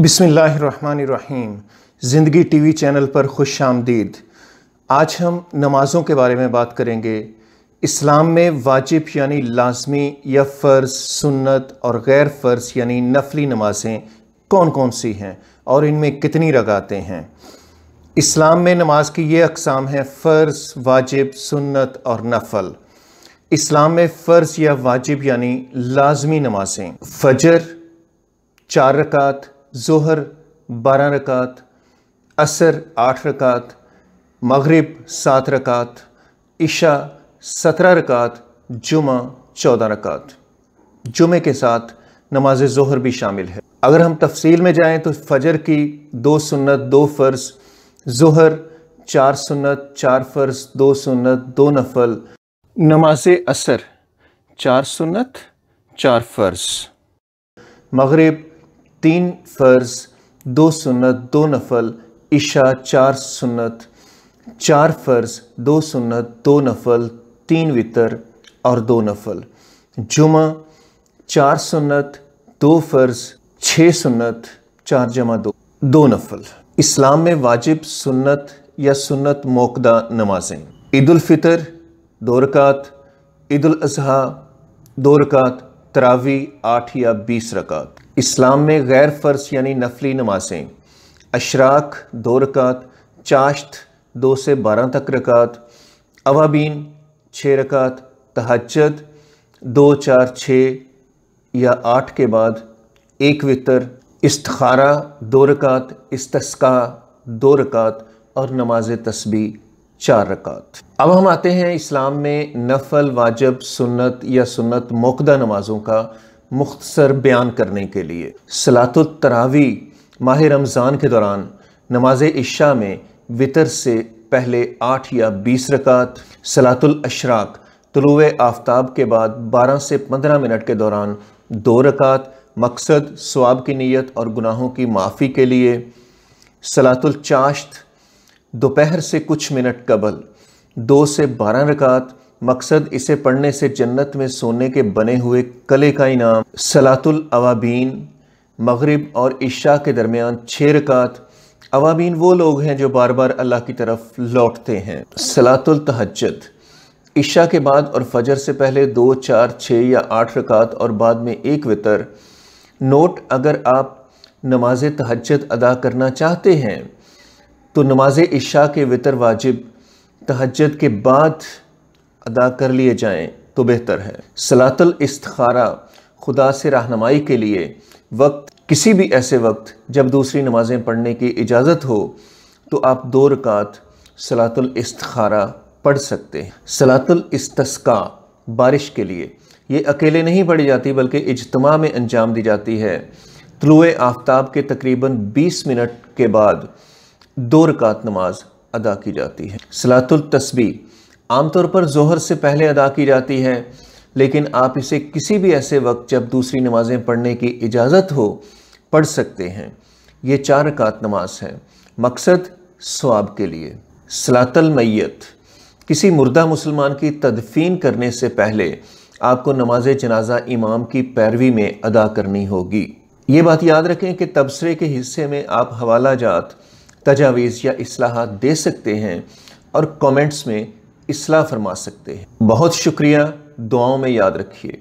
बिस्मिल्लाहिर्रहमानिर्रहीम। ज़िंदगी TV channel पर खुश आमदीद। आज हम नमाज़ों के बारे में बात करेंगे। इस्लाम में वाजिब यानी लाज़मी या फ़र्ज़, सुन्नत और गैर फ़र्ज़ यानी नफली नमाज़ें कौन कौन सी हैं और इनमें कितनी रकातें हैं। इस्लाम में नमाज की ये अक़साम हैं: फ़र्ज़, वाजिब, सुन्नत और नफल। इस्लाम में फ़र्ज़ या वाजिब यानी लाज़मी नमाज़ें: फ़जर 4 रकात, ज़ोहर 12 रकात, असर 8 रकात, मगरिब 7 रकात, इशा 17 रकात, जुमा 14 रकात। जुमे के साथ नमाज ज़ोहर भी शामिल है। अगर हम तफसील में जाएं तो फ़जर की 2 सुन्नत 2 फ़र्ज़, ज़ोहर 4 सुन्नत 4 फ़र्ज़ 2 सुन्नत 2 नफल, नमाज असर 4 सुन्नत 4 फ़र्ज़, मगरिब 3 फ़र्ज़ 2 सुन्नत 2 नफल, इशा 4 सुन्नत 4 फ़र्ज़ 2 सुन्नत 2 नफल, 3 वितर और 2 नफल, जुमा 4 सुन्नत 2 फ़र्ज़ 6 सुन्नत 4 जमा 2 नफल। इस्लाम में वाजिब, सुन्नत या सुन्नत मोक़दा नमाजें: ईद उल फ़ितर 2 रकात, ईद उल अज़हा 2 रकात, तरावी 8 या 20 रकात। इस्लाम में गैर फ़र्ज़ यानी नफली नमाजें: अशराक 2 रकात, चाश्त 2 से 12 तक रकात, अवाबीन 6 रकात, तहज्जुद 2, 4, 6 या 8 के बाद 1 वितर, इस्तिखारा 2 रकात, इस्तिस्का 2 रकात और नमाज तस्बीह 4 रकात। अब हम आते हैं इस्लाम में नफल, वाजिब, सुन्नत या सुन्नत मोक़दा नमाज़ों का मुख्तसर बयान करने के लिए। सलातुल तरावी माह रमज़ान के दौरान नमाज इशा में वितर से पहले 8 या 20 रकात, सलातुल अशराक तुलूए आफ्ताब के बाद 12 से 15 मिनट के दौरान 2 रकात, मकसद सवाब की नीयत और गुनाहों की माफ़ी के लिए, सलातुल चाश्त दोपहर से कुछ मिनट कबल 2 से 12 रकात, मकसद इसे पढ़ने से जन्नत में सोने के बने हुए कले का इनाम, सलातुल अवाबीन मगरिब और इशा के दरमियान 6 रकात, अवाबीन वो लोग हैं जो बार बार अल्लाह की तरफ लौटते हैं, सलातुल तहज्जुद इशा के बाद और फजर से पहले 2, 4, 6 या 8 रकात और बाद में 1 वितर। नोट: अगर आप नमाज तहज्जुद अदा करना चाहते हैं तो नमाज इशा के वितर वाजिब तहज्जुद के बाद अदा कर लिए जाएं तो बेहतर है। सलातुल इस्तिखारा खुदा से रहनुमाई के लिए वक्त: किसी भी ऐसे वक्त जब दूसरी नमाज़ें पढ़ने की इजाज़त हो तो आप 2 रकात सलातुल इस्तिखारा पढ़ सकते हैं। सलातुल इस्तिस्का बारिश के लिए, ये अकेले नहीं पढ़ी जाती बल्कि इज्तिमा में अंजाम दी जाती है। तुलूए आफ्ताब के तकरीबन 20 मिनट के बाद 2 रकात नमाज अदा की जाती है। सलातुल तस्बीह आमतौर पर ज़ोहर से पहले अदा की जाती है, लेकिन आप इसे किसी भी ऐसे वक्त जब दूसरी नमाज़ें पढ़ने की इजाज़त हो पढ़ सकते हैं। ये 4 रकात नमाज है, मकसद सवाब के लिए। सलातुल मय्यत किसी मुर्दा मुसलमान की तदफीन करने से पहले आपको नमाज जनाजा इमाम की पैरवी में अदा करनी होगी। ये बात याद रखें कि तबसरे के हिस्से में आप हवाला जात, तजावीज़ या इस्लाहात दे सकते हैं और कमेंट्स में इस्लाह फरमा सकते हैं। बहुत शुक्रिया, दुआओं में याद रखिए।